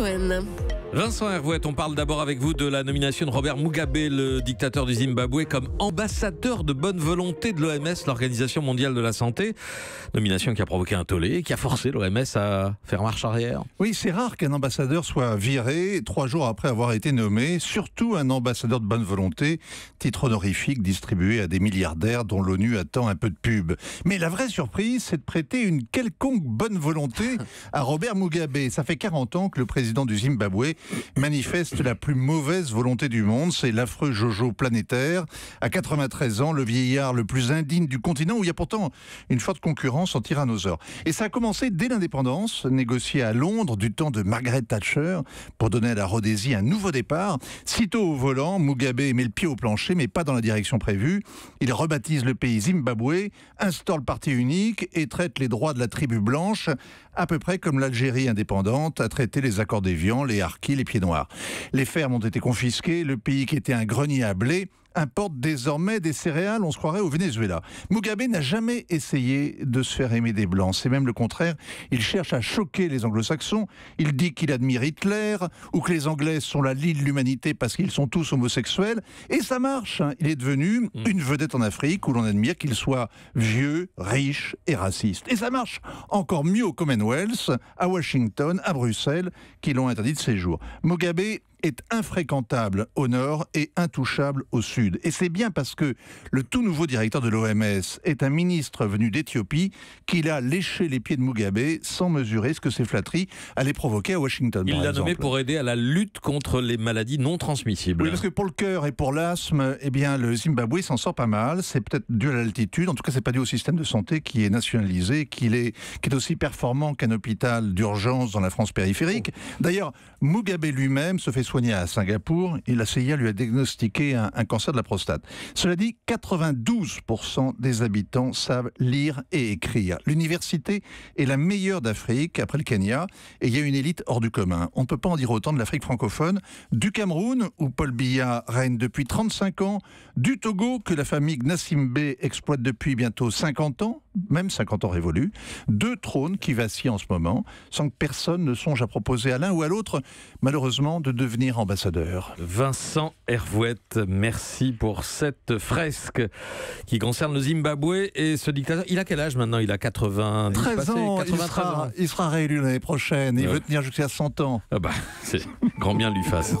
Cohen. Vincent Hervouet, on parle d'abord avec vous de la nomination de Robert Mugabe, le dictateur du Zimbabwe, comme ambassadeur de bonne volonté de l'OMS, l'Organisation mondiale de la santé. Nomination qui a provoqué un tollé et qui a forcé l'OMS à faire marche arrière. Oui, c'est rare qu'un ambassadeur soit viré 3 jours après avoir été nommé, surtout un ambassadeur de bonne volonté, titre honorifique distribué à des milliardaires dont l'ONU attend un peu de pub. Mais la vraie surprise, c'est de prêter une quelconque bonne volonté à Robert Mugabe. Ça fait 40 ans que le président du Zimbabwe manifeste la plus mauvaise volonté du monde, c'est l'affreux Jojo planétaire. À 93 ans, le vieillard le plus indigne du continent, où il y a pourtant une forte concurrence en tyrannosaure. Et ça a commencé dès l'indépendance, négociée à Londres du temps de Margaret Thatcher, pour donner à la Rhodésie un nouveau départ. Sitôt au volant, Mugabe met le pied au plancher, mais pas dans la direction prévue. Il rebaptise le pays Zimbabwe, instaure le parti unique et traite les droits de la tribu blanche, à peu près comme l'Algérie indépendante a traité les accords d'Évian, les harkis, les pieds noirs. Les fermes ont été confisquées, le pays qui était un grenier à blé importe désormais des céréales, on se croirait au Venezuela. Mugabe n'a jamais essayé de se faire aimer des Blancs, c'est même le contraire. Il cherche à choquer les anglo-saxons, il dit qu'il admire Hitler, ou que les Anglais sont la lie de l'humanité parce qu'ils sont tous homosexuels, et ça marche, hein. Il est devenu une vedette en Afrique où l'on admire qu'il soit vieux, riche et raciste. Et ça marche encore mieux au Commonwealth, à Washington, à Bruxelles, qui l'ont interdit de séjour. Mugabe est infréquentable au nord et intouchable au sud. Et c'est bien parce que le tout nouveau directeur de l'OMS est un ministre venu d'Éthiopie qu'il a léché les pieds de Mugabe sans mesurer ce que ces flatteries allaient provoquer à Washington. Il l'a nommé pour aider à la lutte contre les maladies non transmissibles. Oui, parce que pour le cœur et pour l'asthme, eh bien, le Zimbabwe s'en sort pas mal. C'est peut-être dû à l'altitude. En tout cas, c'est pas dû au système de santé qui est nationalisé, qui est aussi performant qu'un hôpital d'urgence dans la France périphérique. D'ailleurs, Mugabe lui-même se fait soigner à Singapour et la CIA lui a diagnostiqué un cancer de la prostate. Cela dit, 92% des habitants savent lire et écrire. L'université est la meilleure d'Afrique, après le Kenya, et il y a une élite hors du commun. On ne peut pas en dire autant de l'Afrique francophone, du Cameroun, où Paul Biya règne depuis 35 ans, du Togo, que la famille Gnassingbé exploite depuis bientôt 50 ans, même 50 ans révolus, 2 trônes qui vacillent en ce moment, sans que personne ne songe à proposer à l'un ou à l'autre, malheureusement, de devenir ambassadeur. Vincent Hervouet, merci pour cette fresque qui concerne le Zimbabwe et ce dictateur. Il a quel âge maintenant? Il a 13 ans, 93 ans. Il sera réélu l'année prochaine, il veut tenir jusqu'à 100 ans. Ah bah, c'est grand bien lui fasse.